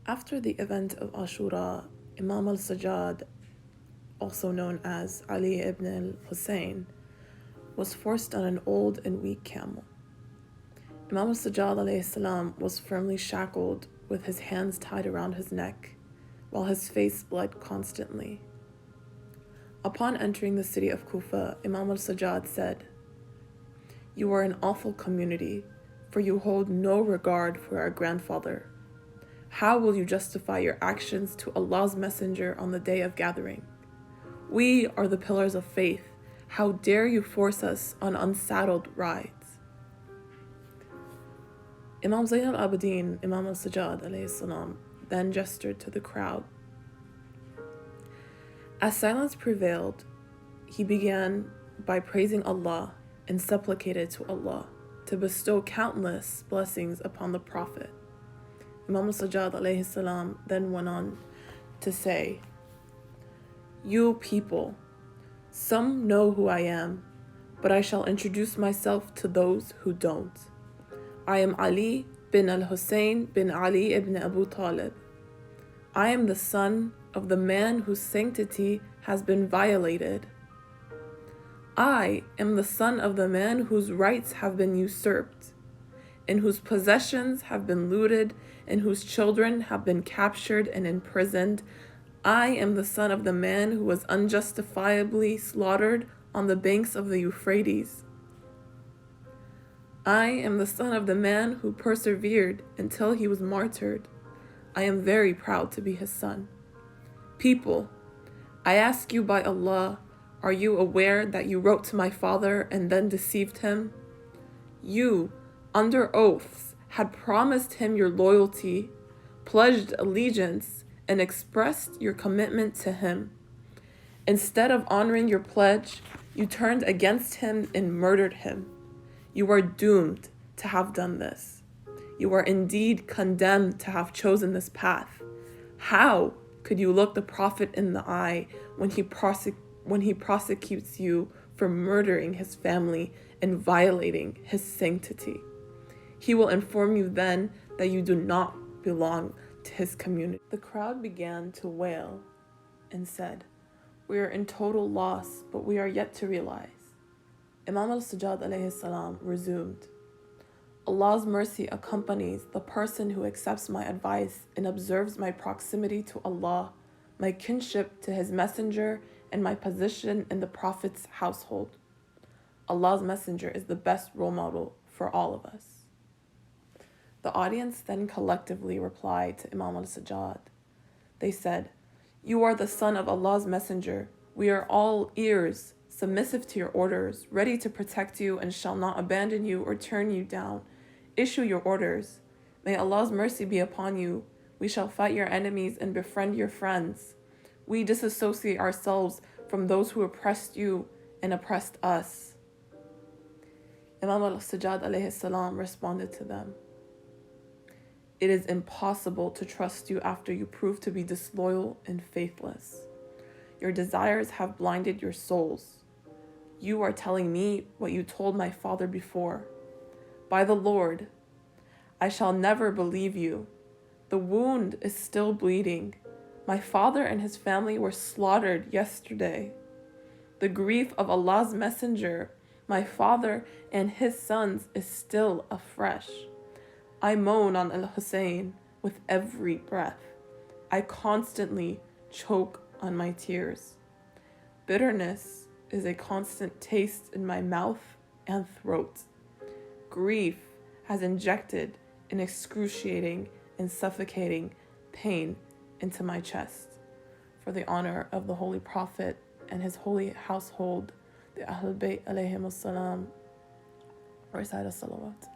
After the event of Ashura, Imam al-Sajjad, also known as Ali ibn al-Husayn, was forced on an old and weak camel. Imam al-Sajjad alayhi salam was firmly shackled with his hands tied around his neck, while his face bled constantly. Upon entering the city of Kufa, Imam al-Sajjad said, "You are an awful community, for you hold no regard for our grandfather. How will you justify your actions to Allah's Messenger on the day of gathering? We are the pillars of faith. How dare you force us on unsaddled rides?" Imam Zayn al-Abidin, Imam al-Sajjad alayhi salam, then gestured to the crowd. As silence prevailed, he began by praising Allah and supplicated to Allah to bestow countless blessings upon the Prophet. Imam al-Sajjad alayhi salam then went on to say, "You people, some know who I am, but I shall introduce myself to those who don't. I am Ali bin al-Husayn bin Ali ibn Abu Talib. I am the son of the man whose sanctity has been violated. I am the son of the man whose rights have been usurped, and whose possessions have been looted, and whose children have been captured and imprisoned. I am the son of the man who was unjustifiably slaughtered on the banks of the Euphrates. I am the son of the man who persevered until he was martyred. I am very proud to be his son. People, I ask you by Allah, are you aware that you wrote to my father and then deceived him? You, under oaths, had promised him your loyalty, pledged allegiance, and expressed your commitment to him. Instead of honoring your pledge, you turned against him and murdered him. You are doomed to have done this. You are indeed condemned to have chosen this path. How could you look the Prophet in the eye when he prosecutes you for murdering his family and violating his sanctity? He will inform you then that you do not belong to his community." The crowd began to wail and said, "We are in total loss, but we are yet to realize." Imam al-Sajjad alayhi salam resumed, "Allah's mercy accompanies the person who accepts my advice and observes my proximity to Allah, my kinship to his messenger, and my position in the Prophet's household. Allah's messenger is the best role model for all of us." The audience then collectively replied to Imam al-Sajjad. They said, "You are the son of Allah's messenger. We are all ears, submissive to your orders, ready to protect you, and shall not abandon you or turn you down. Issue your orders. May Allah's mercy be upon you. We shall fight your enemies and befriend your friends. We disassociate ourselves from those who oppressed you and oppressed us." Imam al-Sajjad alayhi salam responded to them, "It is impossible to trust you after you prove to be disloyal and faithless. Your desires have blinded your souls. You are telling me what you told my father before. By the Lord, I shall never believe you. The wound is still bleeding. My father and his family were slaughtered yesterday. The grief of Allah's messenger, my father and his sons, is still afresh. I moan on Al-Husayn with every breath. I constantly choke on my tears. Bitterness is a constant taste in my mouth and throat. Grief has injected an excruciating and suffocating pain into my chest. For the honor of the Holy Prophet and his holy household, the Ahl Al Bayt alayhim as-salam, recite as-salawat."